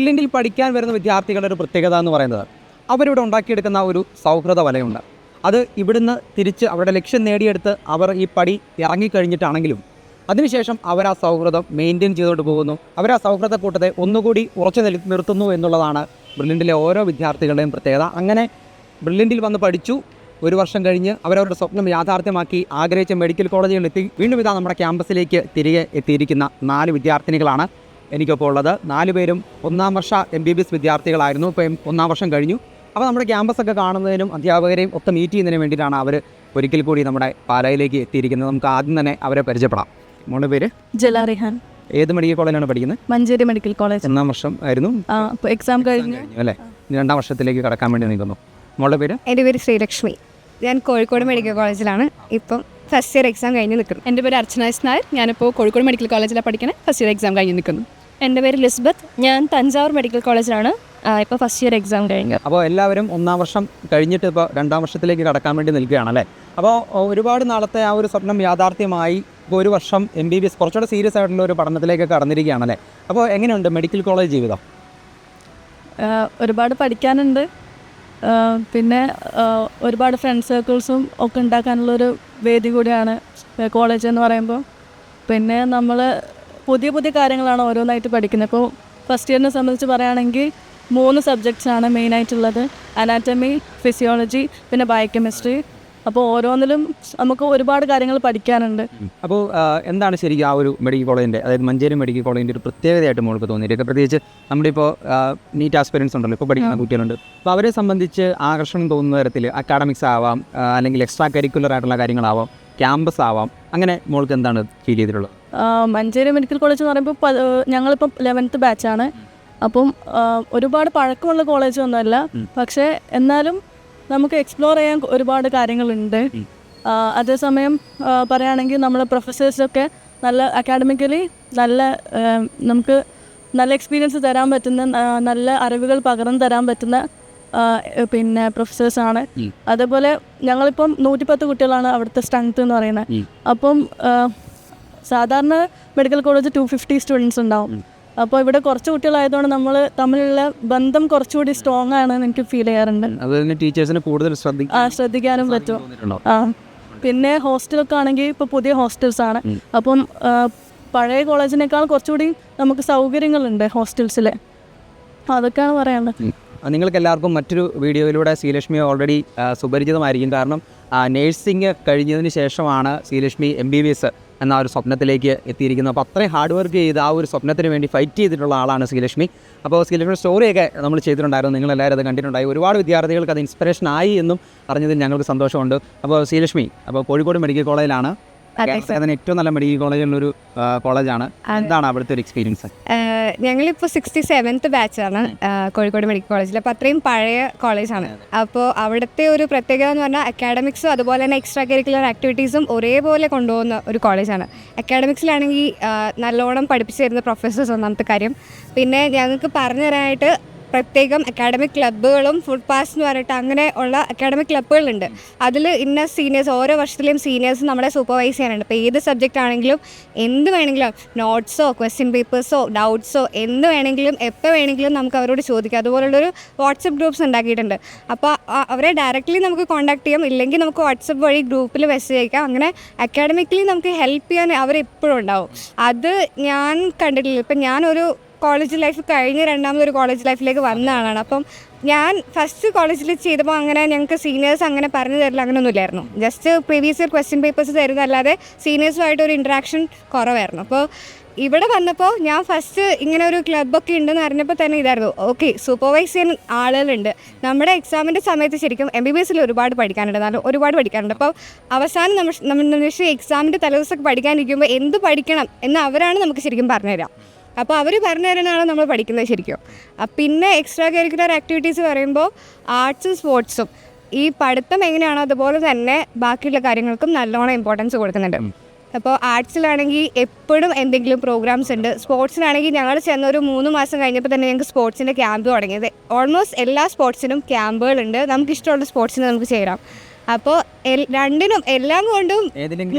ബ്രില്യൻറ്റിൽ പഠിക്കാൻ വരുന്ന വിദ്യാർത്ഥികളുടെ ഒരു പ്രത്യേകത എന്ന് പറയുന്നത് അവരിവിടെ ഉണ്ടാക്കിയെടുക്കുന്ന ഒരു സൗഹൃദ വലയുണ്ട്. അത് ഇവിടുന്ന് തിരിച്ച് അവരുടെ ലക്ഷ്യം നേടിയെടുത്ത് അവർ ഈ പടി ഇറങ്ങിക്കഴിഞ്ഞിട്ടാണെങ്കിലും അതിനുശേഷം അവർ ആ സൗഹൃദം മെയിൻറ്റെയിൻ ചെയ്തുകൊണ്ട് പോകുന്നു. അവർ ആ സൗഹൃദ കൂട്ടത്തെ ഒന്നുകൂടി ഉറച്ചു നിർത്തുന്നു എന്നുള്ളതാണ് ബ്രില്യൻറ്റിലെ ഓരോ വിദ്യാർത്ഥികളുടെയും പ്രത്യേകത. അങ്ങനെ ബ്രില്യൻറ്റിൽ വന്ന് പഠിച്ചു, ഒരു വർഷം കഴിഞ്ഞ് അവരവരുടെ സ്വപ്നം യാഥാർത്ഥ്യമാക്കി ആഗ്രഹിച്ച മെഡിക്കൽ കോളേജുകളിലെത്തി വീണ്ടും ഇതാ നമ്മുടെ ക്യാമ്പസിലേക്ക് തിരികെ എത്തിയിരിക്കുന്ന 4 വിദ്യാർത്ഥിനികളാണ് എനിക്കൊപ്പോൾ ഉള്ളത്. 4 പേരും 1ാം വർഷ MBBS വിദ്യാർത്ഥികളായിരുന്നു. ഇപ്പം 1ാം വർഷം കഴിഞ്ഞു. അപ്പോൾ നമ്മുടെ ക്യാമ്പസൊക്കെ കാണുന്നതിനും അധ്യാപകരെയും ഒക്കെ മീറ്റ് ചെയ്യുന്നതിനും വേണ്ടിയിട്ടാണ് അവർ ഒരിക്കൽ കൂടി നമ്മുടെ പാലായിലേക്ക് എത്തിയിരിക്കുന്നത്. നമുക്ക് ആദ്യം തന്നെ അവരെ പരിചയപ്പെടാം. മോളുടെ പേര് ജല റിഹാൻ. ഏത് മെഡിക്കൽ കോളേജിലാണ് പഠിക്കുന്നത്? Manjeri medical college. 1ാം വർഷം ആയിരുന്നു. എക്സാം കഴിഞ്ഞു അല്ലേ? 2ാം വർഷത്തിലേക്ക് കടക്കാൻ വേണ്ടി നിൽക്കുന്നു. മോളുടെ പേര്? എൻ്റെ പേര് ശ്രീലക്ഷ്മി. ഞാൻ കോഴിക്കോട് മെഡിക്കൽ കോളേജിലാണ് ഇപ്പോൾ ഫസ്റ്റ് ഇയർ എക്സാം കഴിഞ്ഞ് നിൽക്കുന്നു. എൻ്റെ പേര് അർച്ചന എസ് നായർ. ഞാനിപ്പോൾ കോഴിക്കോട് മെഡിക്കൽ കോളേജിലാണ് പഠിക്കുന്നത്. ഫസ്റ്റ് ഇയർ എക്സാം കഴിഞ്ഞ് നിൽക്കുന്നു. എൻ്റെ പേര് ലിസ്ബത്ത്. ഞാൻ തഞ്ചാവൂർ മെഡിക്കൽ കോളേജിലാണ് ഇപ്പോൾ ഫസ്റ്റ് ഇയർ എക്സാം കഴിഞ്ഞു. അപ്പോൾ എല്ലാവരും 1ാം വർഷം കഴിഞ്ഞിട്ട് ഇപ്പോൾ 2ാം വർഷത്തിലേക്ക് കടക്കാൻ വേണ്ടി നിൽക്കുകയാണല്ലേ? അപ്പോൾ ഒരുപാട് നാളത്തെ ആ ഒരു സ്വപ്നം യാഥാർത്ഥ്യമായി ഇപ്പോൾ ഒരു വർഷം MBBS കുറച്ചുകൂടെ സീരിയസ് ആയിട്ടുള്ള ഒരു പഠനത്തിലേക്ക് കടന്നിരിക്കുകയാണല്ലേ? അപ്പോൾ എങ്ങനെയുണ്ട് മെഡിക്കൽ കോളേജ് ജീവിതം? ഒരുപാട് പഠിക്കാനുണ്ട്. പിന്നെ ഒരുപാട് ഫ്രണ്ട് സർക്കിൾസും ഒക്കെ ഉണ്ടാക്കാനുള്ളൊരു വേദി കൂടിയാണ് കോളേജ് എന്ന് പറയുമ്പോൾ. പിന്നെ നമ്മൾ പുതിയ പുതിയ കാര്യങ്ങളാണ് ഓരോന്നായിട്ട് പഠിക്കുന്നത്. ഇപ്പോൾ ഫസ്റ്റ് ഇയറിനെ സംബന്ധിച്ച് പറയുകയാണെങ്കിൽ 3 സബ്ജക്ട്സാണ് മെയിനായിട്ടുള്ളത്: അനാറ്റമി, ഫിസിയോളജി, പിന്നെ ബയോകെമിസ്ട്രി. അപ്പോൾ ഓരോന്നിലും നമുക്ക് ഒരുപാട് കാര്യങ്ങൾ പഠിക്കാനുണ്ട്. അപ്പോൾ എന്താണ് ശരിക്കും ആ ഒരു മെഡിക്കൽ കോളേജിൻ്റെ, അതായത് മഞ്ചേരി മെഡിക്കൽ കോളേജിൻ്റെ ഒരു പ്രത്യേകതയായിട്ട് മോൾക്ക് തോന്നിയിട്ട്? പ്രത്യേകിച്ച് നമ്മുടെ ഇപ്പോൾ നീറ്റ് ആസ്പിരൻസ് ഉണ്ടല്ലോ, ഇപ്പോൾ പഠിക്കുന്ന കുട്ടികളുണ്ട്. അപ്പോൾ അവരെ സംബന്ധിച്ച് ആകർഷണം തോന്നുന്ന തരത്തിൽ അക്കാഡമിക്സ് ആവാം, അല്ലെങ്കിൽ എക്സ്ട്രാ കരിക്കുലർ ആയിട്ടുള്ള കാര്യങ്ങളാവാം, ക്യാമ്പസ് ആവാം, അങ്ങനെ മോൾക്ക് എന്താണ് ഫീൽ ചെയ്തിട്ടുള്ളത്? മഞ്ചേരി മെഡിക്കൽ കോളേജ് എന്ന് പറയുമ്പോൾ ഞങ്ങളിപ്പം 11th ബാച്ചാണ്. അപ്പം ഒരുപാട് പഴക്കമുള്ള കോളേജൊന്നുമല്ല, പക്ഷേ എന്നാലും നമുക്ക് എക്സ്പ്ലോർ ചെയ്യാൻ ഒരുപാട് കാര്യങ്ങളുണ്ട്. അതേസമയം പറയുകയാണെങ്കിൽ നമ്മുടെ പ്രൊഫസേഴ്സൊക്കെ നല്ല അക്കാഡമിക്കലി നമുക്ക് നല്ല എക്സ്പീരിയൻസ് തരാൻ പറ്റുന്ന, നല്ല അറിവുകൾ പകർന്നു തരാൻ പറ്റുന്ന പിന്നെ പ്രൊഫസേഴ്സാണ്. അതേപോലെ ഞങ്ങളിപ്പം 110 കുട്ടികളാണ് അവിടുത്തെ സ്ട്രെങ്ത് എന്ന് പറയുന്നത്. അപ്പം സാധാരണ മെഡിക്കൽ കോളേജ് 250 സ്റ്റുഡൻസ് ഉണ്ടാവും. അപ്പോൾ ഇവിടെ കുറച്ച് കുട്ടികളായതുകൊണ്ട് നമ്മൾ തമ്മിലുള്ള ബന്ധം കുറച്ചുകൂടി സ്ട്രോങ് ആണെന്ന് എനിക്ക് ഫീൽ ചെയ്യാറുണ്ട്. ടീച്ചേഴ്സിന് കൂടുതൽ ശ്രദ്ധിക്കാനും പറ്റും. പിന്നെ ഹോസ്റ്റലൊക്കെ ആണെങ്കിൽ ഇപ്പോൾ പുതിയ ഹോസ്റ്റൽസാണ്. അപ്പം പഴയ കോളേജിനേക്കാൾ കുറച്ചുകൂടി നമുക്ക് സൗകര്യങ്ങളുണ്ട് ഹോസ്റ്റൽസിൽ. അതൊക്കെയാണ് പറയാനുള്ളത്. നിങ്ങൾക്ക് എല്ലാവർക്കും മറ്റൊരു വീഡിയോയിലൂടെ ശ്രീലക്ഷ്മി ഓൾറെഡി സുപരിചിതമായിരിക്കും. കാരണം നേഴ്സിംഗ് കഴിഞ്ഞതിന് ശേഷമാണ് ശ്രീലക്ഷ്മി MBBS എന്ന ഒരു സ്വപ്നത്തിലേക്ക് എത്തിയിരിക്കുന്നത്. അപ്പോൾ അത്രയും ഹാർഡ് വർക്ക് ചെയ്ത് ആ ഒരു സ്വപ്നത്തിന് വേണ്ടി ഫൈറ്റ് ചെയ്തിട്ടുള്ള ആളാണ് ശ്രീലക്ഷ്മി. അപ്പോൾ ശ്രീലക്ഷ്മിയുടെ സ്റ്റോറിയൊക്കെ നമ്മൾ ചെയ്തിട്ടുണ്ടായിരുന്നു, നിങ്ങളെല്ലാവരും അത് കണ്ടിട്ടുണ്ടായി. ഒരുപാട് വിദ്യാർത്ഥികൾക്ക് അത് ഇൻസ്പിറേഷൻ ആയി എന്നും അറിഞ്ഞതിൽ ഞങ്ങൾക്ക് സന്തോഷമുണ്ട്. അപ്പോൾ ശ്രീലക്ഷ്മി അപ്പോൾ കോഴിക്കോട് മെഡിക്കൽ കോളേജിലാണ്, അതിന് ഏറ്റവും നല്ല മെഡിക്കൽ കോളേജിലുള്ളൊരു കോളേജാണ്. എന്താണ് അവിടുത്തെ ഒരു എക്സ്പീരിയൻസ്? ഞങ്ങളിപ്പോൾ 67th ബാച്ചാണ് കോഴിക്കോട് മെഡിക്കൽ കോളേജിൽ. അപ്പോൾ അത്രയും പഴയ കോളേജാണ്. അപ്പോൾ അവിടുത്തെ ഒരു പ്രത്യേകത എന്ന് പറഞ്ഞാൽ അക്കാഡമിക്സും അതുപോലെ തന്നെ എക്സ്ട്രാ കരിക്കുലർ ആക്ടിവിറ്റീസും ഒരേപോലെ കൊണ്ടുപോകുന്ന ഒരു കോളേജാണ്. അക്കാഡമിക്സിലാണെങ്കിൽ നല്ലോണം പഠിപ്പിച്ചു തരുന്ന പ്രൊഫസേഴ്സ് ഒന്നാമത്തെ കാര്യം. പിന്നെ ഞങ്ങൾക്ക് പറഞ്ഞു തരാനായിട്ട് പ്രത്യേകം അക്കാഡമിക് ക്ലബ്ബുകളും ഫുഡ് പാസ് എന്ന് പറഞ്ഞിട്ട് അങ്ങനെ ഉള്ള അക്കാഡമിക് ക്ലബ്ബുകളുണ്ട്. അതിൽ ഇന്ന സീനിയേഴ്സ്, ഓരോ വർഷത്തിലെയും സീനിയേഴ്സ് നമ്മളെ സൂപ്പർവൈസ് ചെയ്യാനുണ്ട്. ഇപ്പോൾ ഏത് സബ്ജക്റ്റ് ആണെങ്കിലും എന്ത് വേണമെങ്കിലും, നോട്ട്സോ ക്വസ്റ്റ്യൻ പേപ്പേഴ്സോ ഡൗട്ട്സോ എന്ത് വേണമെങ്കിലും എപ്പോൾ വേണമെങ്കിലും നമുക്ക് അവരോട് ചോദിക്കാം. അതുപോലുള്ളൊരു വാട്സപ്പ് ഗ്രൂപ്പ്സ് ഉണ്ടാക്കിയിട്ടുണ്ട്. അപ്പോൾ അവരെ ഡയറക്റ്റ്ലി നമുക്ക് കോൺടാക്ട് ചെയ്യാം, ഇല്ലെങ്കിൽ നമുക്ക് വാട്സപ്പ് വഴി ഗ്രൂപ്പിൽ മെസ്സേജ് അയക്കാം. അങ്ങനെ അക്കാഡമിക്കലി നമുക്ക് ഹെൽപ്പ് ചെയ്യാൻ അവരെപ്പോഴും ഉണ്ടാവും. അത് ഞാൻ കണ്ടിട്ടില്ല. ഇപ്പം ഞാനൊരു കോളേജ് ലൈഫ് കഴിഞ്ഞ് രണ്ടാമതൊരു കോളേജ് ലൈഫിലേക്ക് വന്ന ആളാണ്. അപ്പം ഞാൻ ഫസ്റ്റ് കോളേജിൽ ചെയ്തപ്പോൾ അങ്ങനെ ഞങ്ങൾക്ക് സീനിയേഴ്സ് അങ്ങനെ പറഞ്ഞു തരില്ല, അങ്ങനെയൊന്നും ഇല്ലായിരുന്നു. Just previous year question papers തരുന്നതല്ലാതെ സീനിയേഴ്സുമായിട്ടൊരു ഇൻട്രാക്ഷൻ കുറവായിരുന്നു. അപ്പോൾ ഇവിടെ വന്നപ്പോൾ ഞാൻ ഫസ്റ്റ് ഇങ്ങനെ ഒരു ക്ലബ്ബൊക്കെ ഉണ്ടെന്ന് അറിഞ്ഞപ്പോൾ തന്നെ ഇതായിരുന്നു, ഓക്കെ സൂപ്പർവൈസ് ചെയ്യാൻ ആളുകളുണ്ട്. നമ്മുടെ എക്സാമിൻ്റെ സമയത്ത് ശരിക്കും MBBSൽ ഒരുപാട് പഠിക്കാനുണ്ട്, നല്ല ഒരുപാട് പഠിക്കാനുണ്ട്. അപ്പോൾ അവസാനം നമ്മൾ എക്സാമിൻ്റെ തലേദിവസമൊക്കെ പഠിക്കാനിരിക്കുമ്പോൾ എന്ത് പഠിക്കണം എന്ന് അവരാണ് നമുക്ക് ശരിക്കും പറഞ്ഞുതരാം. അപ്പോൾ അവർ പറഞ്ഞു തരുന്നതാണ് നമ്മൾ പഠിക്കുന്നത് ശരിക്കും. പിന്നെ എക്സ്ട്രാ കരിക്കുലർ ആക്ടിവിറ്റീസ് പറയുമ്പോൾ ആർട്സും സ്പോർട്സും ഈ പഠിത്തം എങ്ങനെയാണോ അതുപോലെ തന്നെ ബാക്കിയുള്ള കാര്യങ്ങൾക്കും നല്ലോണം ഇമ്പോർട്ടൻസ് കൊടുക്കുന്നുണ്ട്. അപ്പോൾ ആർട്സിലാണെങ്കിൽ എപ്പോഴും എന്തെങ്കിലും പ്രോഗ്രാംസ് ഉണ്ട്. സ്പോർട്സിനാണെങ്കിൽ ഞങ്ങൾ ചെന്നൊരു 3 മാസം കഴിഞ്ഞപ്പോൾ തന്നെ ഞങ്ങൾക്ക് സ്പോർട്സിൻ്റെ ക്യാമ്പ് തുടങ്ങിയത്. ഓൾമോസ്റ്റ് എല്ലാ സ്പോർട്സിനും ക്യാമ്പുകളുണ്ട്. നമുക്കിഷ്ടമുള്ള സ്പോർട്സിന് നമുക്ക് ചേരാം. അപ്പോൾ രണ്ടിനും എല്ലാം കൊണ്ടും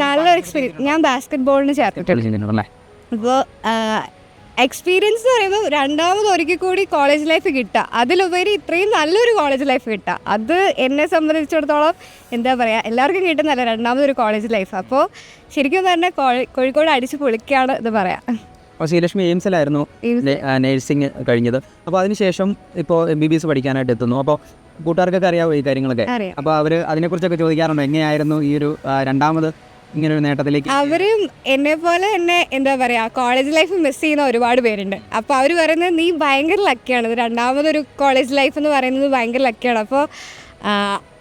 നല്ലൊരു എക്സ്പീരിയൻസ്. ഞാൻ ബാസ്കറ്റ് ബോളിന് ചേർത്തിട്ടുണ്ട്. അപ്പോൾ എക്സ്പീരിയൻസ് എന്ന് പറയുമ്പോൾ രണ്ടാമത് ഒരിക്കൽ കൂടി കോളേജ് ലൈഫ് കിട്ടുക, അതിലുപരി ഇത്രയും നല്ലൊരു കോളേജ് ലൈഫ് കിട്ടുക, അത് എന്നെ സംബന്ധിച്ചിടത്തോളം എന്താ പറയുക, എല്ലാവർക്കും കിട്ടുന്നല്ല രണ്ടാമതൊരു കോളേജ് ലൈഫ്. അപ്പോൾ ശരിക്കും പറഞ്ഞാൽ കോഴിക്കോട് അടിച്ച് പൊളിക്കുകയാണ് എന്ന് പറയാം. അപ്പോൾ ശ്രീലക്ഷ്മി എയിംസിലായിരുന്നു നേഴ്സിംഗ് കഴിഞ്ഞത്. അപ്പോൾ അതിനുശേഷം ഇപ്പോൾ MBBS പഠിക്കാനായിട്ട് എത്തുന്നു. അപ്പോൾ കൂട്ടുകാർക്കൊക്കെ അറിയാമോ ഈ കാര്യങ്ങളൊക്കെ? അറിയാം. അപ്പോൾ അവർ അതിനെക്കുറിച്ചൊക്കെ ചോദിക്കാറുണ്ടോ, എങ്ങനെയായിരുന്നു ഈ ഒരു രണ്ടാമത് ഇങ്ങനൊരു നേട്ടത്തിലേക്ക്? അവരും എന്നെ പോലെ തന്നെ എന്താ പറയുക കോളേജ് ലൈഫ് മിസ് ചെയ്യുന്ന ഒരുപാട് പേരുണ്ട്. അപ്പോൾ അവർ പറയുന്നത് നീ ഭയങ്കര ലക്കിയാണ്, രണ്ടാമതൊരു കോളേജ് ലൈഫ് എന്ന് പറയുന്നത് ഭയങ്കര ലക്കിയാണ്. അപ്പോൾ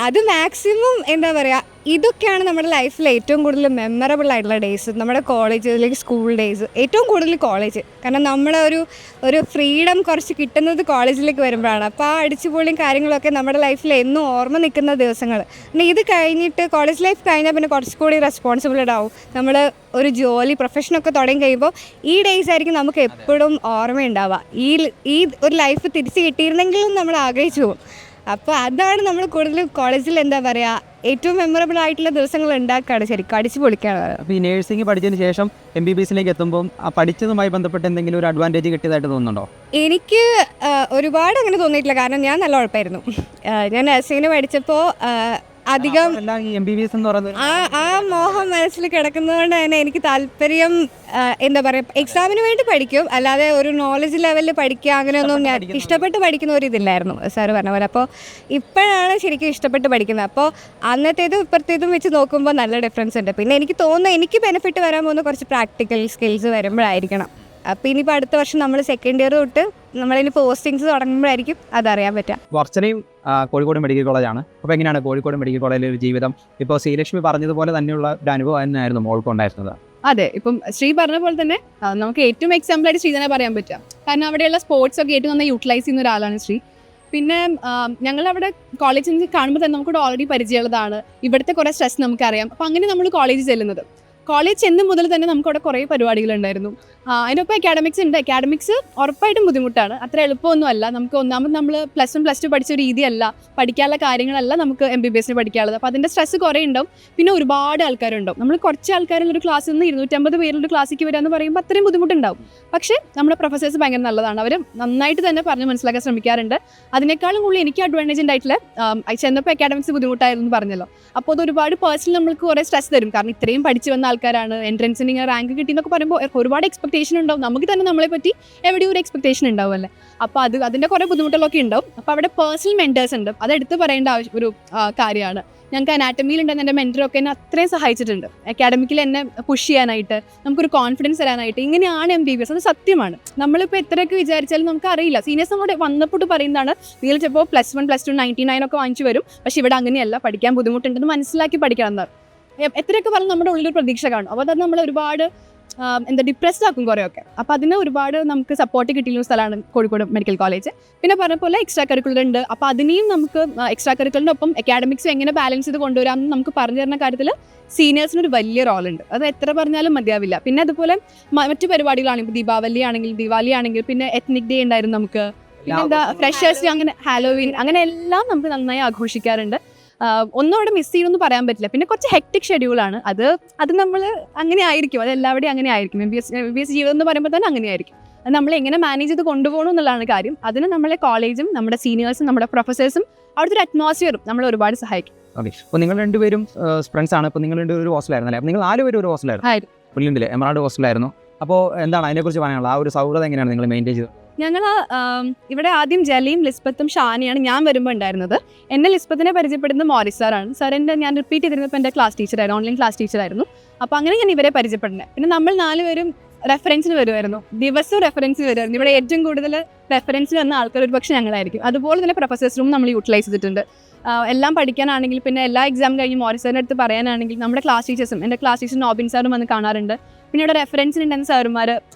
അത് മാക്സിമം എന്താ പറയുക, ഇതൊക്കെയാണ് നമ്മുടെ ലൈഫിൽ ഏറ്റവും കൂടുതൽ മെമ്മറബിൾ ആയിട്ടുള്ള ഡേയ്സ്, നമ്മുടെ കോളേജ് അല്ലെങ്കിൽ സ്കൂൾ ഡേയ്സ്, ഏറ്റവും കൂടുതൽ കോളേജ്. കാരണം നമ്മളെ ഒരു ഫ്രീഡം കുറച്ച് കിട്ടുന്നത് കോളേജിലേക്ക് വരുമ്പോഴാണ്. അപ്പോൾ ആ അടിച്ചുപൊളിയും കാര്യങ്ങളൊക്കെ നമ്മുടെ ലൈഫിൽ എന്നും ഓർമ്മ നിൽക്കുന്ന ദിവസങ്ങൾ. പിന്നെ ഇത് കഴിഞ്ഞിട്ട് കോളേജ് ലൈഫ് കഴിഞ്ഞാൽ പിന്നെ കുറച്ചുകൂടി റെസ്പോൺസിബിലിറ്റി ആവും, നമ്മൾ ഒരു ജോലി പ്രൊഫഷനൊക്കെ തുടങ്ങി കഴിയുമ്പോൾ ഈ ഡേയ്സ് ആയിരിക്കും നമുക്ക് എപ്പോഴും ഓർമ്മയുണ്ടാവുക. ഈ ഒരു ലൈഫ് തിരിച്ച് കിട്ടിയിരുന്നെങ്കിലും നമ്മൾ ആഗ്രഹിച്ചു പോകും. അപ്പോൾ അതാണ് നമ്മൾ കൂടുതൽ കോളേജിൽ എന്താ പറയുക ഏറ്റവും മെമ്മറബിൾ ആയിട്ടുള്ള ദിവസങ്ങൾ ഉണ്ടാക്കുകയാണ്, ശരിക്കും അടിച്ച് പൊളിക്കുകയാണ്. അപ്പോൾ ഈ നേഴ്സിംഗ് പഠിച്ചതിന് ശേഷം MBBSലേക്ക് എത്തുമ്പം ആ പഠിച്ചതുമായി ബന്ധപ്പെട്ട് എന്തെങ്കിലും ഒരു അഡ്വാൻറ്റേജ് കിട്ടിയതായിട്ട് തോന്നുന്നുണ്ടോ? എനിക്ക് ഒരുപാട് അങ്ങനെ തോന്നിയിട്ടില്ല, കാരണം ഞാൻ നല്ല ഉഴപ്പായിരുന്നു. ഞാൻ നഴ്സിംഗിന് പഠിച്ചപ്പോൾ അധികം ഈ MBBS എന്ന് പറയുന്നത് ആ മോഹം മനസ്സിൽ കിടക്കുന്നതുകൊണ്ട് തന്നെ എനിക്ക് താല്പര്യം എന്താ പറയുക എക്സാമിന് വേണ്ടി പഠിക്കും, അല്ലാതെ ഒരു നോളജ് ലെവലിൽ പഠിക്കുക അങ്ങനെയൊന്നും ഞാൻ ഇഷ്ടപ്പെട്ട് പഠിക്കുന്ന ഒരു ഇതില്ലായിരുന്നു സാറ് പറഞ്ഞ പോലെ. അപ്പോൾ ഇപ്പോഴാണ് ശരിക്കും ഇഷ്ടപ്പെട്ട് പഠിക്കുന്നത്. അപ്പോൾ അന്നത്തേതും ഇപ്പോഴത്തേതും വെച്ച് നോക്കുമ്പോൾ നല്ല ഡിഫറൻസ് ഉണ്ട്. പിന്നെ എനിക്ക് തോന്നുന്നു എനിക്ക് ബെനിഫിറ്റ് വരാൻ പോകുന്ന കുറച്ച് പ്രാക്ടിക്കൽ സ്കിൽസ് വരുമ്പോഴായിരിക്കണം. അപ്പോൾ ഇനിയിപ്പോൾ അടുത്ത വർഷം നമ്മൾ സെക്കൻഡ് ഇയർ തൊട്ട് നമ്മളിനി പോസ്റ്റിങ്സ് തുടങ്ങുമ്പോഴായിരിക്കും അതറിയാൻ പറ്റുക. വർച്ചനയും കോഴിക്കോട് മെഡിക്കൽ കോളേജാണ്. അപ്പോൾ എങ്ങനെയാണ് കോഴിക്കോട് മെഡിക്കൽ കോളേജിലെ ഒരു ജീവിതം? ഇപ്പോൾ ശ്രീലക്ഷ്മി പറഞ്ഞതുപോലെ തന്നെയുള്ള ഒരു അനുഭവം തന്നെയായിരുന്നു മോൾക്ക് ഉണ്ടായിരുന്നത്. അതെ, ഇപ്പം ശ്രീ പറഞ്ഞ പോലെ തന്നെ നമുക്ക് ഏറ്റവും എക്സാമ്പിളായിട്ട് ശ്രീ തന്നെ പറയാൻ പറ്റുക. കാരണം അവിടെയുള്ള സ്പോർട്സ് ഒക്കെ ഏറ്റവും നന്നായി യൂട്ടിലൈസ് ചെയ്യുന്ന ഒരാളാണ് ശ്രീ. പിന്നെ ഞങ്ങളവിടെ കോളേജിൽ നിന്ന് കാണുമ്പോൾ തന്നെ നമുക്കിവിടെ ഓൾറെഡി പരിചയമുള്ളതാണ്, ഇവിടുത്തെ കുറേ സ്ട്രെസ് നമുക്കറിയാം. അപ്പോൾ അങ്ങനെ നമ്മൾ കോളേജിൽ ചെല്ലുന്നത്, കോളേജ് ചെന്ന് മുതൽ തന്നെ നമുക്കവിടെ കുറേ പരിപാടികളുണ്ടായിരുന്നു. അതിനൊപ്പം അക്കാഡമിക്സ് ഉണ്ട്. അക്കാഡമിക്സ് ഉറപ്പായിട്ടും ബുദ്ധിമുട്ടാണ്, അത്ര എളുപ്പമൊന്നും അല്ല. നമുക്ക് ഒന്നാമത് നമ്മൾ +1 +2 പഠിച്ച ഒരു രീതിയല്ല, പഠിക്കാനുള്ള കാര്യങ്ങളല്ല നമുക്ക് MBBS പഠിക്കാനുള്ളത്. അപ്പോൾ അതിൻ്റെ സ്ട്രെസ് കുറേ ഉണ്ടാവും. പിന്നെ ഒരുപാട് ആൾക്കാരുണ്ടാവും. നമ്മൾ കുറച്ച് ആൾക്കാരുള്ള ഒരു ക്ലാസ്സിൽ നിന്ന് 250 പേരുടെ ക്ലാസ്സിലേക്ക് വരിക എന്ന് പറയുമ്പോൾ അത്രയും ബുദ്ധിമുട്ടുണ്ടാവും. പക്ഷേ നമ്മുടെ പ്രൊഫസേഴ്സ് ഭയങ്കര നല്ലതാണ്, അവർ നന്നായിട്ട് തന്നെ പറഞ്ഞ് മനസ്സിലാക്കാൻ ശ്രമിക്കാറുണ്ട്. അതിനേക്കാളും കൂടുതൽ എനിക്ക് അഡ്വാൻറ്റേജ് ഉണ്ടായിട്ടില്ല, ചെന്നപ്പോൾ അക്കാഡമിക്സ് ബുദ്ധിമുട്ടായിരുന്നു പറഞ്ഞല്ലോ. അപ്പോൾ അത് ഒരുപാട് പേഴ്സണൽ നമ്മൾക്ക് കുറേ സ്ട്രെസ് തരും. കാരണം ഇത്രയും പഠിച്ച് വന്ന ആൾക്കാരാണ്, എൻട്രൻസിന് ഇങ്ങനെ റാങ്ക് കിട്ടി എന്നൊക്കെ പറയുമ്പോൾ ഒരുപാട് എക്സ്പെക്ടേഷൻ ഉണ്ടാവും. നമുക്ക് തന്നെ നമ്മളെ പറ്റി എവിടെയും ഒരു എക്സ്പെക്ടേഷൻ ഉണ്ടാവുമല്ലേ. അപ്പോൾ അതിൻ്റെ കുറേ ബുദ്ധിമുട്ടുകളൊക്കെ ഉണ്ടാവും. അപ്പോൾ അവിടെ പേഴ്സണൽ മെൻറ്റേഴ്സ് ഉണ്ട്, അത് എടുത്ത് പറയേണ്ട ഒരു കാര്യമാണ്. ഞങ്ങൾക്ക് അനാറ്റമിയിലുണ്ടെന്ന് എൻ്റെ മെൻറ്ററൊക്കെ എന്നെ അത്രയും സഹായിച്ചിട്ടുണ്ട്. അക്കാഡമിക്കിൽ എന്നെ പുഷ് ചെയ്യാനായിട്ട്, നമുക്കൊരു കോൺഫിഡൻസ് തരാനായിട്ട്. ഇങ്ങനെയാണ് MBBS, അത് സത്യമാണ്. നമ്മളിപ്പോൾ എത്രയൊക്കെ വിചാരിച്ചാലും നമുക്ക് അറിയില്ല. സീനിയേഴ്സ് അങ്ങോട്ട് വന്നപ്പോട്ട് പറയുന്നതാണ്, നിങ്ങൾ ചിലപ്പോൾ +1 +2 99 ഒക്കെ വാങ്ങിച്ചു വരും, പക്ഷേ ഇവിടെ അങ്ങനെയല്ല, പഠിക്കാൻ ബുദ്ധിമുട്ടുണ്ടെന്ന് മനസ്സിലാക്കി പഠിക്കണം എന്നാണ്. എത്രയൊക്കെ പറഞ്ഞ് നമ്മുടെ ഉള്ളിലൊരു പ്രതീക്ഷ കാണും. അപ്പോൾ അത് നമ്മൾ ഒരുപാട് ഡിപ്രസ്ഡ് ആക്കും കുറേയൊക്കെ. അപ്പോൾ അതിന് ഒരുപാട് നമുക്ക് സപ്പോർട്ട് കിട്ടിയുള്ള സ്ഥലമാണ് കോഴിക്കോട് മെഡിക്കൽ കോളേജ്. പിന്നെ പറഞ്ഞ പോലെ എക്സ്ട്രാ കരിക്കുലർ ഉണ്ട്. അപ്പോൾ അതിനെയും നമുക്ക് എക്സ്ട്രാ കരിക്കുലറിൻ്റെ ഒപ്പം അക്കാഡമിക്സ് എങ്ങനെ ബാലൻസ് ചെയ്ത് കൊണ്ടുവരാമെന്ന് നമുക്ക് പറഞ്ഞു തരുന്ന കാര്യത്തിൽ സീനിയേഴ്സിനൊരു വലിയ റോളുണ്ട്. അത് എത്ര പറഞ്ഞാലും മതിയാവില്ല. പിന്നെ അതുപോലെ മറ്റു പരിപാടികളാണെങ്കിൽ ദീപാവലി ആണെങ്കിൽ, ദിവാലി ആണെങ്കിൽ, പിന്നെ എത്നിക് ഡേ ഉണ്ടായിരുന്നു നമുക്ക്, പിന്നെ എന്താ ഫ്രഷേഴ്സ്, അങ്ങനെ ഹാലോവീൻ, അങ്ങനെ എല്ലാം നമുക്ക് നന്നായി ആഘോഷിക്കാറുണ്ട്. ഒന്നും അവിടെ മിസ് ചെയ്യുമെന്ന് പറയാൻ പറ്റില്ല. പിന്നെ കുറച്ച് ഹെക്ടിക് ഷെഡ്യൂളാണ്, അത് നമ്മൾ അങ്ങനെ ആയിരിക്കും, അത് എല്ലാവരുടെയും അങ്ങനെ ആയിരിക്കും. MBBS ജീവിതം എന്ന് പറയുമ്പോൾ തന്നെ അങ്ങനെ ആയിരിക്കും. അത് നമ്മൾ എങ്ങനെ മാനേജ് ചെയ്ത് കൊണ്ടുപോകണം എന്നുള്ളതാണ് കാര്യം. അതിന് നമ്മളെ കോളേജും നമ്മുടെ സീനിയേഴ്സും നമ്മുടെ പ്രൊഫസേഴ്സും അവിടുത്തെ ഒരു അറ്റ്മോസ്ഫിയറും നമ്മളെ ഒരുപാട് സഹായിക്കും. ഓക്കെ, അപ്പോൾ നിങ്ങൾ രണ്ടുപേരും ഫ്രണ്ട്സ് ആണ്. അപ്പോൾ നിങ്ങൾ രണ്ടുപേരും ഒരു ഹോസ്റ്റലായിരുന്നല്ലേ? അപ്പോൾ നിങ്ങൾ 4 പേരും ഒരു ഹോസ്റ്റലായിരുന്നു, പുല്ലിൻ്റെ എമറാൾഡ് ഹോസ്റ്റലായിരുന്നു. അപ്പോൾ എന്താണ് അതിനെക്കുറിച്ച് പറയാനുള്ളത്? ആ ഒരു സൗഹൃദം എങ്ങനെയാണ് നിങ്ങൾ മെയിൻറ്റെയിൻ ചെയ്തത്? ഞങ്ങൾ ഇവിടെ ആദ്യം ജലയും ലിസ്ബത്തും ഷാനിയാണ് ഞാൻ വരുമ്പോൾ ഉണ്ടായിരുന്നത്. എന്നെ ലിസ്ബത്തിനെ പരിചയപ്പെടുന്നത് മോറിസ് സാറാണ്. സാറിൻ്റെ ഞാൻ റിപ്പീറ്റ് ചെയ്തിരുന്നപ്പോൾ എൻ്റെ ക്ലാസ് ടീച്ചറായിരുന്നു, ഓൺലൈൻ ക്ലാസ് ടീച്ചറായിരുന്നു. അപ്പോൾ അങ്ങനെ ഞാൻ ഇവരെ പരിചയപ്പെടുന്നത്. പിന്നെ നമ്മൾ 4 പേരും റെഫറൻസിന് വരുമായിരുന്നു, ദിവസവും റെഫറൻസിന് വരുമായിരുന്നു. ഇവിടെ ഏറ്റവും കൂടുതൽ റെഫറൻസിന് വന്ന ആൾക്കാർ ഒരു പക്ഷേ ഞങ്ങളായിരിക്കും. അതുപോലെ തന്നെ പ്രൊഫസേഴ്സ് റൂം നമ്മൾ യൂട്ടിലൈസ് ചെയ്തിട്ടുണ്ട്. എല്ലാം പഠിക്കാനാണെങ്കിൽ, പിന്നെ എല്ലാ എക്സാം കഴിഞ്ഞ് മോറിസ് സാറിൻ്റെ അടുത്ത് പറയാനാണെങ്കിൽ നമ്മുടെ ക്ലാസ് ടീച്ചേഴ്സും, എൻ്റെ ക്ലാസ് ടീച്ചർ നോബിൻ സാറും വന്ന് കാണാറുണ്ട്. പിന്നെ ഇവിടെ റെഫറൻസിനുണ്ടെന്ന സാറുമാർ,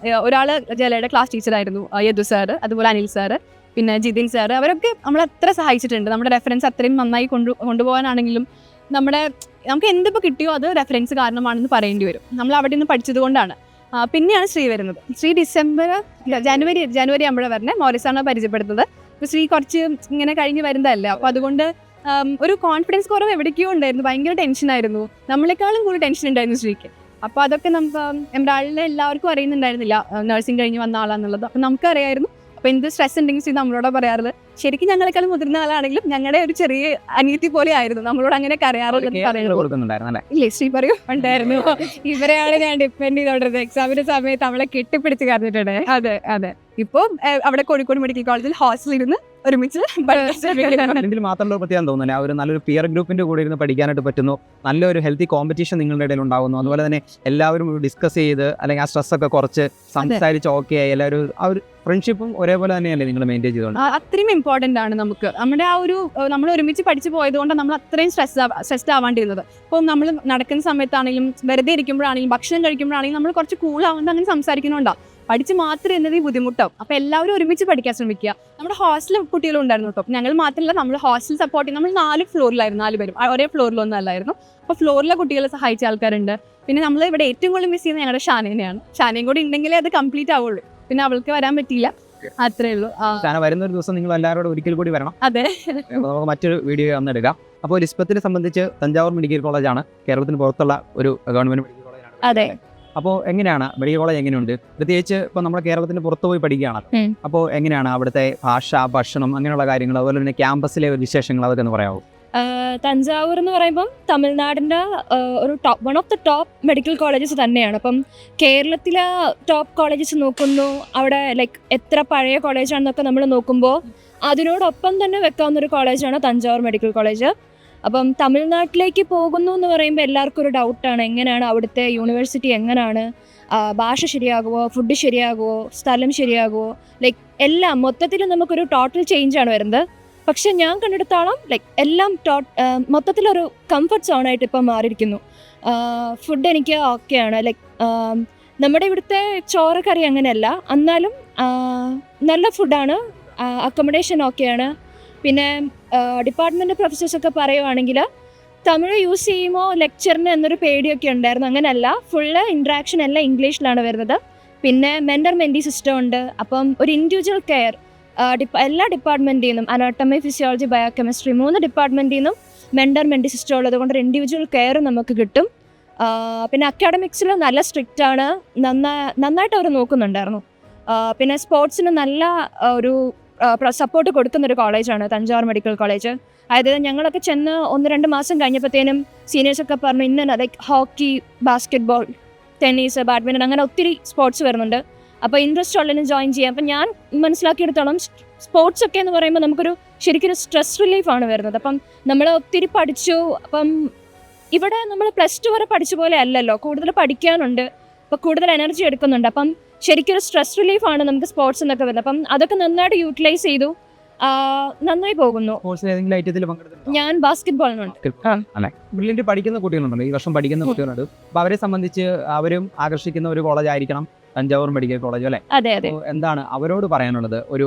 ഒരാൾ ജലയുടെ ക്ലാസ് ടീച്ചറായിരുന്നു യദു സാറ്, അതുപോലെ അനിൽ സാറ്, പിന്നെ ജിതിൻ സാറ്, അവരൊക്കെ നമ്മളെ അത്ര സഹായിച്ചിട്ടുണ്ട്. നമ്മുടെ റെഫറൻസ് അത്രയും നന്നായി കൊണ്ടുപോകാനാണെങ്കിലും നമുക്ക് എന്തിപ്പോൾ കിട്ടിയോ അത് റെഫറൻസ് കാരണമാണെന്ന് പറയേണ്ടി വരും. നമ്മൾ അവിടെ നിന്ന് പഠിച്ചത് കൊണ്ടാണ്. പിന്നെയാണ് ശ്രീ വരുന്നത്. ശ്രീ ജനുവരി ആകുമ്പോഴാണ് വരുന്നത്. മോറിസാണ് പരിചയപ്പെടുത്തുന്നത്. ഇപ്പോൾ ശ്രീ കുറച്ച് ഇങ്ങനെ കഴിഞ്ഞ് വരുന്നതല്ല, അപ്പോൾ അതുകൊണ്ട് ഒരു കോൺഫിഡൻസ് കുറവ് എവിടേക്കോ ഉണ്ടായിരുന്നു, ഭയങ്കര ടെൻഷനായിരുന്നു. നമ്മളെക്കാളും കൂടുതൽ ടെൻഷൻ ഉണ്ടായിരുന്നു ശ്രീക്ക്. അപ്പോൾ അതൊക്കെ നമുക്ക് എംബ്രാളിലെ എല്ലാവർക്കും അറിയുന്നുണ്ടായിരുന്നില്ല നഴ്സിംഗ് കഴിഞ്ഞ് വന്ന ആളാന്നുള്ളത്. അപ്പോൾ നമുക്കറിയായിരുന്നു. അപ്പോൾ എന്ത് സ്ട്രെസ് ഉണ്ടെങ്കിൽ ചെയ്ത് നമ്മളോട് പറയാറുള്ളത്. ശരിക്കും ഞങ്ങളെക്കാളും മുതിർന്ന ആളാണെങ്കിലും ഞങ്ങളുടെ ഒരു ചെറിയ അനിയത്തി പോലെ ആയിരുന്നു നമ്മളോട് അങ്ങനെയൊക്കെ അറിയാറുള്ളത്. ഇല്ലേ ശ്രീ പറയൂ? ഉണ്ടായിരുന്നു. ഇവരെയാണ് ഞാൻ ഡിപ്പെൻഡ് ചെയ്തോണ്ടിരുന്നത്. എക്സാമിന്റെ സമയത്ത് അവളെ കെട്ടിപ്പിടിച്ച് കറന്നിട്ടുണ്ട്. അതെ അതെ. ഇപ്പോൾ അവിടെ കോഴിക്കോട് മെഡിക്കൽ കോളേജിൽ ഹോസ്റ്റലിൽ ഇരുന്ന് ഒരുമിച്ച് മാത്രമല്ല പ്രത്യേകം തോന്നുന്നു. ആ ഒരു നല്ലൊരു പിയർ ഗ്രൂപ്പിന്റെ കൂടെ ഇരുന്ന് പഠിക്കാനായിട്ട് പറ്റുന്നു. നല്ലൊരു ഹെൽത്തി കോമ്പറ്റീഷൻ നിങ്ങളുടെ ഇടയിൽ ഉണ്ടാകുന്നു. അതുപോലെ തന്നെ എല്ലാവരും ഡിസ്കസ് ചെയ്ത് അല്ലെങ്കിൽ ആ സ്ട്രെസ് ഒക്കെ കുറച്ച് സംസാരിച്ച് ഓക്കെ ആയി എല്ലാവരും ആ ഒരു ഫ്രണ്ട്ഷിപ്പും ഒരേപോലെ തന്നെയല്ലേ നിങ്ങൾ മെയിൻറ്റെയിൻ ചെയ്തോണ്ട്? അത്രയും ഇമ്പോർട്ടൻ്റ് ആണ് നമുക്ക്. നമ്മുടെ ആ ഒരു നമ്മൾ ഒരുമിച്ച് പഠിച്ചു പോയതുകൊണ്ട് നമ്മൾ അത്രയും സ്ട്രെസ്ഡ് ആവാണ്ടിരുന്നത്. ഇപ്പോൾ നമ്മൾ നടക്കുന്ന സമയത്താണെങ്കിലും വെറുതെ ഇരിക്കുമ്പോഴാണെങ്കിലും ഭക്ഷണം കഴിക്കുമ്പോഴാണെങ്കിലും നമ്മൾ കുറച്ച് കൂളാവുന്നത് അങ്ങനെ സംസാരിക്കുന്നുണ്ടാവും. പഠിച്ച് മാത്രം എന്നത് ബുദ്ധിമുട്ടാവും. അപ്പോൾ എല്ലാവരും ഒരുമിച്ച് പഠിക്കാൻ ശ്രമിക്കുക. നമ്മുടെ ഹോസ്റ്റലിൽ കുട്ടികളും ഉണ്ടായിരുന്നു കേട്ടോ. ഞങ്ങൾ മാത്രമല്ല, നമ്മൾ ഹോസ്റ്റൽ സപ്പോർട്ട് ചെയ്യും. നമ്മൾ 4 ഫ്ലോറിലായിരുന്നു, 4 പേരും ഒരേ ഫ്ലോറിലൊന്നും അല്ലായിരുന്നു. അപ്പോൾ ഫ്ലോറിലെ കുട്ടികളെ സഹായിച്ച ആൾക്കാരുണ്ട്. പിന്നെ നമ്മൾ ഇവിടെ ഏറ്റവും കൂടുതൽ മിസ് ചെയ്യുന്നത് ഞങ്ങളുടെ ഷാനേനെയാണ്. ഷാനയും കൂടി ഉണ്ടെങ്കിലേ അത് കംപ്ലീറ്റ് ആവുള്ളൂ. പിന്നെ അവൾക്ക് വരാൻ പറ്റിയില്ല, അത്രേ ഉള്ളൂ. വരുന്ന ഒരു ദിവസം നിങ്ങൾ എല്ലാവരോടും ഒരിക്കൽ കൂടി വരണം. അതെ, നമുക്ക് മറ്റൊരു വീഡിയോ വന്നെടുക്കാം. അപ്പോൾ ലിസ്ബത്തിനെ സംബന്ധിച്ച് തഞ്ചാവൂർ മെഡിക്കൽ കോളേജാണ് കേരളത്തിന് പുറത്തുള്ള ഒരു ഗവൺമെന്റ് മെഡിക്കൽ കോളേജാണ്. അതെ. അപ്പോൾ എങ്ങനെയാണ് മെഡിക്കൽ കോളേജ് എങ്ങനെയുണ്ട്? പ്രത്യേകിച്ച് ഇപ്പോൾ നമ്മുടെ കേരളത്തിന് പുറത്ത് പോയി പഠിക്കുകയാണ്. അപ്പോൾ എങ്ങനെയാണ് അവിടുത്തെ ഭാഷ, ഭക്ഷണം, അങ്ങനെയുള്ള കാര്യങ്ങൾ, അതുപോലെ തന്നെ ക്യാമ്പസിലെ വിശേഷങ്ങൾ, അതൊക്കെ ഒന്ന് പറയാമോ? തഞ്ചാവൂർ എന്ന് പറയുമ്പം തമിഴ്നാടിൻ്റെ ഒരു one of the top medical colleges തന്നെയാണ്. അപ്പം കേരളത്തിലെ ടോപ്പ് കോളേജസ് നോക്കുന്നു, അവിടെ ലൈക്ക് എത്ര പഴയ കോളേജാണെന്നൊക്കെ നമ്മൾ നോക്കുമ്പോൾ അതിനോടൊപ്പം തന്നെ വെക്കാവുന്നൊരു കോളേജാണ് തഞ്ചാവൂർ മെഡിക്കൽ കോളേജ്. അപ്പം തമിഴ്നാട്ടിലേക്ക് പോകുന്നു എന്ന് പറയുമ്പോൾ എല്ലാവർക്കും ഒരു ഡൗട്ടാണ്, എങ്ങനെയാണ് അവിടുത്തെ യൂണിവേഴ്സിറ്റി, എങ്ങനെയാണ് ഭാഷ ശരിയാകുമോ, ഫുഡ് ശരിയാകുമോ, സ്ഥലം ശരിയാകുമോ, ലൈക്ക് എല്ലാം മൊത്തത്തിൽ നമുക്കൊരു ടോട്ടൽ ചേഞ്ചാണ് വരുന്നത്. പക്ഷെ ഞാൻ കണ്ടെടുത്തോളം ലൈക്ക് എല്ലാം മൊത്തത്തിലൊരു കംഫർട്ട് സോണായിട്ട് ഇപ്പം മാറിയിരിക്കുന്നു. ഫുഡ് എനിക്ക് ഓക്കെയാണ്. ലൈക്ക് നമ്മുടെ ഇവിടുത്തെ ചോറ് കറി അങ്ങനെയല്ല, എന്നാലും നല്ല ഫുഡാണ്. അക്കോമഡേഷൻ ഓക്കെയാണ്. പിന്നെ ഡിപ്പാർട്ട്മെൻറ്റ് പ്രൊഫസേഴ്സൊക്കെ പറയുവാണെങ്കിൽ തമിഴ് യൂസ് ചെയ്യുമോ ലെക്ചറിന് എന്നൊരു പേടിയൊക്കെ ഉണ്ടായിരുന്നു. അങ്ങനെയല്ല, ഫുള്ള് ഇൻട്രാക്ഷൻ എല്ലാം ഇംഗ്ലീഷിലാണ് വരുന്നത്. പിന്നെ മെൻറ്റർ മെൻറ്റി സിസ്റ്റം ഉണ്ട്. അപ്പം ഒരു ഇൻഡിവിജ്വൽ കെയർ എല്ലാ ഡിപ്പാർട്ട്മെൻറ്റിൽ നിന്നും, അനാട്ടമി, ഫിസിയോളജി, ബയോകെമിസ്ട്രി 3 ഡിപ്പാർട്ട്മെൻറ്റിൽ നിന്നും മെൻറ്റർ മെൻറ്റി സിസ്റ്റം ഉള്ളത് കൊണ്ട് ഒരു ഇൻഡിവിജ്വൽ കെയർ നമുക്ക് കിട്ടും. പിന്നെ അക്കാഡമിക്സിൽ നല്ല സ്ട്രിക്റ്റ് ആണ്, നന്നായിട്ട് അവർ നോക്കുന്നുണ്ടായിരുന്നു. പിന്നെ സ്പോർട്സിന് നല്ല ഒരു സപ്പോർട്ട് കൊടുക്കുന്നൊരു കോളേജാണ് തഞ്ചാവൂർ മെഡിക്കൽ കോളേജ്. അതായത് ഞങ്ങളൊക്കെ ചെന്ന് 1-2 മാസം കഴിഞ്ഞപ്പോഴത്തേനും സീനിയേഴ്സൊക്കെ പറഞ്ഞു ഇന്ന like hockey, basket ball, tennis, badminton, അങ്ങനെ ഒത്തിരി സ്പോർട്സ് വരുന്നുണ്ട്. അപ്പോൾ ഇൻട്രസ്റ്റ് ഉള്ളതിന് ജോയിൻ ചെയ്യാം. അപ്പം ഞാൻ മനസ്സിലാക്കിയെടുത്തോളം സ്പോർട്സ് ഒക്കെ എന്ന് പറയുമ്പോൾ നമുക്കൊരു ശരിക്കും സ്ട്രെസ് റിലീഫാണ് വരുന്നത്. അപ്പം നമ്മൾ ഒത്തിരി പഠിച്ചു. അപ്പം ഇവിടെ നമ്മൾ +2 വരെ പഠിച്ച പോലെ അല്ലല്ലോ, കൂടുതൽ പഠിക്കാനുണ്ട്, അപ്പോൾ കൂടുതൽ എനർജി എടുക്കുന്നുണ്ട്. അപ്പം ശരിക്കും ഒരു സ്ട്രെസ് റിലീഫാണ് നമുക്ക് സ്പോർട്സ് എന്നൊക്കെ വരുന്നത്. അപ്പം അതൊക്കെ നന്നായിട്ട് യൂട്ടിലൈസ് ചെയ്തു, നന്നായി പോകുന്നു. ഞാൻ ബാസ്കറ്റ് ബോളിനുണ്ട്. ബ്രില്യന്റ് പഠിക്കുന്ന കുട്ടികളുണ്ടല്ലോ, ഈ വർഷം പഠിക്കുന്ന കുട്ടികളുണ്ട്. അപ്പോൾ അവരെ സംബന്ധിച്ച് അവരും ആകർഷിക്കുന്ന ഒരു കോളേജ് ആയിരിക്കണം തഞ്ചാവൂർ മെഡിക്കൽ കോളേജ്, അല്ലേ? അതെ അതെ. എന്താണ് അവരോട് പറയാനുള്ളത്, ഒരു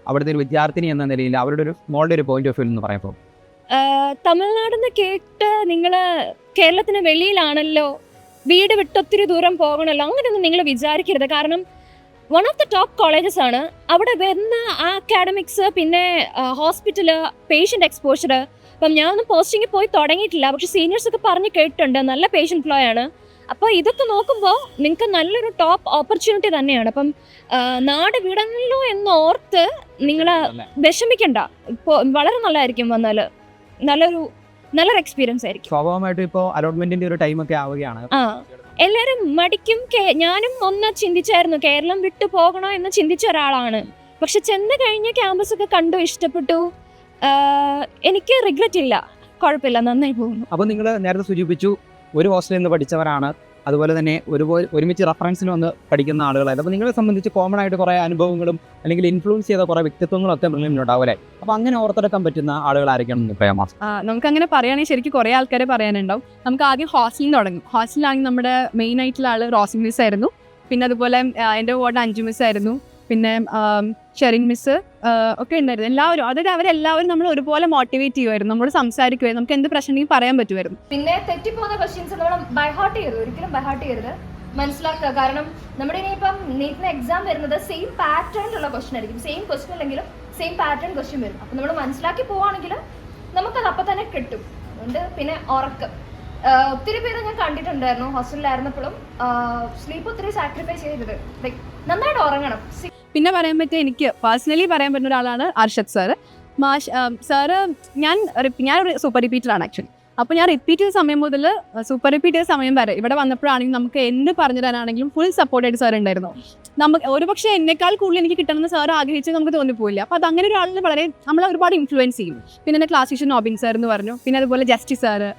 അവിടുത്തെ ഒരു വിദ്യാർത്ഥിനി എന്ന നിലയിൽ അവരുടെ ഒരു മോളുടെ ഒരു പോയിന്റ് ഓഫ് വ്യൂ എന്ന് പറയുമ്പോൾ? തമിഴ്നാടെന്ന് കേട്ട് നിങ്ങൾ കേരളത്തിന് വെളിയിലാണല്ലോ, വീട് വിട്ട് ഒത്തിരി ദൂരം പോകണമല്ലോ, അങ്ങനെയൊന്നും നിങ്ങൾ വിചാരിക്കരുത്. കാരണം one of the top colleges ആണ്. അവിടെ വരുന്ന ആ അക്കാഡമിക്സ്, പിന്നെ ഹോസ്പിറ്റല്, പേഷ്യൻ്റ് എക്സ്പോഷർ. അപ്പം ഞാനൊന്നും പോസ്റ്റിങ്ങിൽ പോയി തുടങ്ങിയിട്ടില്ല, പക്ഷെ സീനിയേഴ്സൊക്കെ പറഞ്ഞ് കേട്ടിട്ടുണ്ട് നല്ല പേഷ്യൻ്റ് ഫ്ലോ ആണ്. അപ്പോൾ ഇതൊക്കെ നോക്കുമ്പോൾ നിങ്ങൾക്ക് നല്ലൊരു ടോപ്പ് ഓപ്പർച്യൂണിറ്റി തന്നെയാണ്. അപ്പം നാട് വിടണല്ലോ എന്നോർത്ത് നിങ്ങൾ വിഷമിക്കണ്ട. ഇപ്പോൾ വളരെ നല്ലതായിരിക്കും, വന്നാൽ നല്ലൊരു എക്സ്പീരിയൻസ് ആയിരിക്കും. സ്വാഭാവികമായിട്ടും ഇപ്പോൾ അലോട്ട്മെന്റിന്റെ ഒരു ടൈമൊക്കെ ആവുകയാണ്. എല്ലാവരും മടിക്കും. ഞാനും ഒന്ന് ചിന്തിച്ചായിരുന്നു കേരളം വിട്ടു പോകണോ എന്ന് ചിന്തിച്ച ഒരാളാണ്. പക്ഷെ ചെന്ന് കഴിഞ്ഞ ക്യാമ്പസൊക്കെ കണ്ടു, ഇഷ്ടപ്പെട്ടു. എനിക്ക് റിഗ്രറ്റ് ഇല്ല, കുഴപ്പമില്ല, നന്നായി പോകുന്നു. അപ്പോൾ നിങ്ങൾ നേരത്തെ സൂചിപ്പിച്ചു ഒരു ഹോസ്റ്റലിൽ നിന്ന് പഠിച്ചവരാണ്, അതുപോലെ തന്നെ ഒരുമിച്ച് റെഫറൻസിന് വന്ന് പഠിക്കുന്ന ആളുകളായിരുന്നു. അപ്പോൾ നിങ്ങളെ സംബന്ധിച്ച് കോമൺ ആയിട്ട് കുറേ അനുഭവങ്ങളും അല്ലെങ്കിൽ ഇൻഫ്ലുവൻസ് ചെയ്ത കുറേ വ്യക്തിത്വങ്ങളൊക്കെ ബ്രില്യൻ്റ് അല്ലേ? അപ്പോൾ അങ്ങനെ ഓർത്തെടുക്കാൻ പറ്റുന്ന ആളുകൾ ആയിരിക്കണം പറയാമോ? നമുക്ക് അങ്ങനെ പറയുകയാണെങ്കിൽ ശരിക്കും കുറേ ആൾക്കാരെ പറയാനുണ്ടാവും. നമുക്ക് ആദ്യം ഹോസ്റ്റലിൽ തുടങ്ങും. ഹോസ്റ്റലിലാണെങ്കിൽ നമ്മുടെ മെയിൻ ആയിട്ടുള്ള ആൾ റോസി മിസ് ആയിരുന്നു. പിന്നെ അതുപോലെ എൻ്റെ വാർഡ് 5 മിസ് ആയിരുന്നു. പിന്നെ ഷെറിൻ മിസ് ഒക്കെ ഉണ്ടായിരുന്നു. എല്ലാവരും, അതായത് അവരെല്ലാവരും നമ്മൾ ഒരുപോലെ മോട്ടിവേറ്റ് ചെയ്യുമായിരുന്നു, നമ്മളോട് സംസാരിക്കുമായിരുന്നു, നമുക്ക് എന്ത് പ്രശ്നമെങ്കിലും പറയാൻ പറ്റുമായിരുന്നു. പിന്നെ തെറ്റിപ്പോകുന്ന ക്വസ്റ്റ്യൻസ് നമ്മൾ ബൈഹാർട്ട് ചെയ്യരുത്, ഒരിക്കലും ബൈഹാർട്ട് ചെയ്യരുത്, മനസ്സിലാക്കുക. കാരണം നമ്മുടെ ഇനിയിപ്പം നീറ്റിന് എക്സാം വരുന്നത് സെയിം പാറ്റേണിലുള്ള ക്വസ്റ്റ്യൻ ആയിരിക്കും. സെയിം ക്വസ്റ്റ്യൻ അല്ലെങ്കിലും സെയിം പാറ്റേൺ ക്വസ്റ്റ്യൻ വരും. അപ്പം നമ്മൾ മനസ്സിലാക്കി പോവുകയാണെങ്കിൽ നമുക്കത് അപ്പം തന്നെ കിട്ടും. അതുകൊണ്ട് പിന്നെ ഉറക്കം ഒത്തിരി പേര് ഞാൻ കണ്ടിട്ടുണ്ടായിരുന്നു ഹോസ്റ്റലിലായിരുന്നപ്പോഴും സ്ലീപ്പ് ഒത്തിരി സാക്രിഫൈസ് ചെയ്തത്. ലൈക്ക് നന്നായിട്ട് ഉറങ്ങണം. പിന്നെ പറയാൻ പറ്റിയ എനിക്ക് പേഴ്സണലി പറയാൻ പറ്റുന്ന ഒരാളാണ് അർഷദ് സാറ്. സാറ് ഞാനൊരു സൂപ്പർ റിപ്പീറ്ററാണ് ആക്ച്വലി. അപ്പോൾ ഞാൻ റിപ്പീറ്റ് ചെയ്ത സമയം മുതൽ സൂപ്പർ റിപ്പീറ്റ് ചെയ്ത സമയം വരെ ഇവിടെ വന്നപ്പോഴാണെങ്കിലും നമുക്ക് എന്ത് പറഞ്ഞു തരാനാണെങ്കിലും ഫുൾ സപ്പോർട്ടായിട്ട് സാർ ഉണ്ടായിരുന്നു. നമുക്ക് ഒരുപക്ഷെ എന്നെക്കാൾ കൂടുതൽ എനിക്ക് കിട്ടണമെന്ന് സാർ ആഗ്രഹിച്ച് നമുക്ക് തോന്നിപ്പോയില്ല. അപ്പോൾ അത് അങ്ങനെ ഒരാളിന് വളരെ നമ്മളെ ഒരുപാട് ഇൻഫ്ലുവൻസ് ചെയ്യും. പിന്നെ എൻ്റെ ക്ലാസ് ടീച്ചർ നോബിൻ സാർ എന്ന് പറഞ്ഞു. പിന്നെ അതുപോലെ justice sir,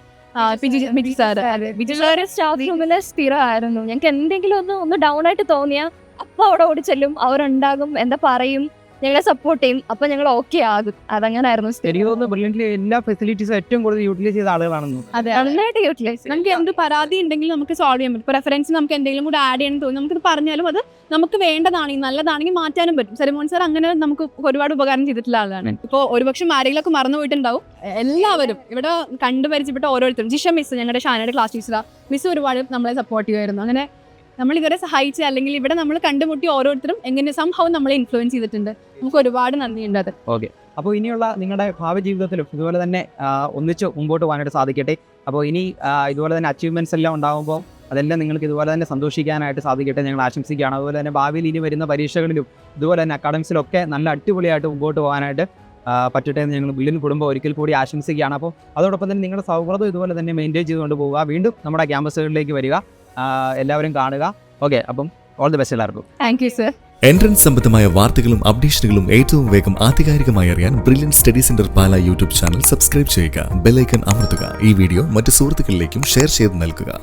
Biji sir staff റൂമിലെ സ്ഥിരമായിരുന്നു. ഞങ്ങൾക്ക് എന്തെങ്കിലും ഒന്ന് ഡൗൺ ആയിട്ട് തോന്നിയാൽ അപ്പോൾ അവിടെ ഓടി ചെല്ലും, അവരുണ്ടാകും, എന്താ പറയും, ഞങ്ങളെ സപ്പോർട്ട് ചെയ്യും. അപ്പോൾ ഞങ്ങൾ ഓക്കെ ആകും. അതങ്ങനായിരുന്നു. എനിക്ക് തോന്നുന്നു ബ്രില്യൻ്റിലെ എല്ലാ ഫെസിലിറ്റീസും ഏറ്റവും കൂടുതൽ യൂട്ടിലൈസ് ചെയ്ത ആളുകളാണെന്ന്. അതെ, നന്നായിട്ട് യൂട്ടിലൈസ്. നമുക്ക് എന്ത് പരാതി ഉണ്ടെങ്കിലും നമുക്ക് സോൾവ് ചെയ്യാൻ പറ്റും. ഇപ്പോൾ റെഫറൻസ് നമുക്ക് എന്തെങ്കിലും കൂടെ ആഡ് ചെയ്യണം തോന്നി നമുക്കിത് പറഞ്ഞാലും അത് നമുക്ക് വേണ്ടതാണെങ്കിൽ നല്ലതാണെങ്കിൽ മാറ്റാനും പറ്റും. സരിമോൻ സാർ അങ്ങനെ നമുക്ക് ഒരുപാട് ഉപകാരം ചെയ്തിട്ടുള്ള ആളാണ്. ഇപ്പോൾ ഒരുപക്ഷെ ആരെങ്കിലുമൊക്കെ മറന്നു പോയിട്ടുണ്ടാവും. എല്ലാവരും ഇവിടെ കണ്ടുപരിചയപ്പെട്ട ഓരോരുത്തരും, ജിഷ മിസ് ഞങ്ങളുടെ ഷാനയുടെ ക്ലാസ് ടീച്ചറാണ്, മിസ് ഒരുപാട് നമ്മളെ സപ്പോർട്ട് ചെയ്യുമായിരുന്നു. അങ്ങനെ നമ്മൾ ഇവരെ സഹായിച്ച അല്ലെങ്കിൽ ഇവിടെ നമ്മൾ കണ്ടുമുട്ടി ഓരോരുത്തരും എങ്ങനെ സംഭവം നമ്മളെ ഇൻഫ്ലുവൻസ് ചെയ്തിട്ടുണ്ട്. നമുക്ക് ഒരുപാട് നന്ദിയുണ്ട് അത്. ഓക്കെ, അപ്പോൾ ഇനിയുള്ള നിങ്ങളുടെ ഭാവി ജീവിതത്തിലും ഇതുപോലെ തന്നെ ഒന്നിച്ച് മുമ്പോട്ട് പോകാനായിട്ട് സാധിക്കട്ടെ. അപ്പോൾ ഇനി ഇതുപോലെ തന്നെ അച്ചീവ്മെൻറ്റ്സ് എല്ലാം ഉണ്ടാകുമ്പോൾ അതെല്ലാം നിങ്ങൾക്ക് ഇതുപോലെ തന്നെ സന്തോഷിക്കാനായിട്ട് സാധിക്കട്ടെ ഞങ്ങൾ ആശംസിക്കുകയാണ്. അതുപോലെ തന്നെ ഭാവിയിൽ ഇനി വരുന്ന പരീക്ഷകളിലും ഇതുപോലെ തന്നെ അക്കാഡമിക്സിലൊക്കെ നല്ല അടിപൊളിയായിട്ട് മുമ്പോട്ട് പോകാനായിട്ട് പറ്റട്ടെ എന്ന് ഞങ്ങൾ ബ്രില്യൻ്റ് കുടുംബം ഒരിക്കൽ കൂടി ആശംസിക്കുകയാണ്. അപ്പോൾ അതോടൊപ്പം തന്നെ നിങ്ങളുടെ സൗഹൃദം ഇതുപോലെ തന്നെ മെയിൻറ്റെയിൻ ചെയ്തുകൊണ്ട് പോവുക. വീണ്ടും നമ്മുടെ ക്യാമ്പസുകളിലേക്ക് വരിക, എല്ലാവരും കാണുക. ഓക്കെ, അപ്പം ഓൾ ദി ബെസ്റ്റ് എല്ലാവർക്കും. Thank you sir. എൻട്രൻസ് സംബന്ധമായ വാർത്തകളും അപ്ഡേഷനുകളും ഏറ്റവും വേഗം ആധികാരികമായി അറിയാൻ ബ്രില്യൻറ്റ് സ്റ്റഡി സെന്റർ പാല യൂട്യൂബ് ചാനൽ സബ്സ്ക്രൈബ് ചെയ്യുക, ബെൽ ഐക്കൺ അമർത്തുക. ഈ വീഡിയോ മറ്റ് സുഹൃത്തുക്കളിലേക്കും ഷെയർ ചെയ്ത് നൽകുക.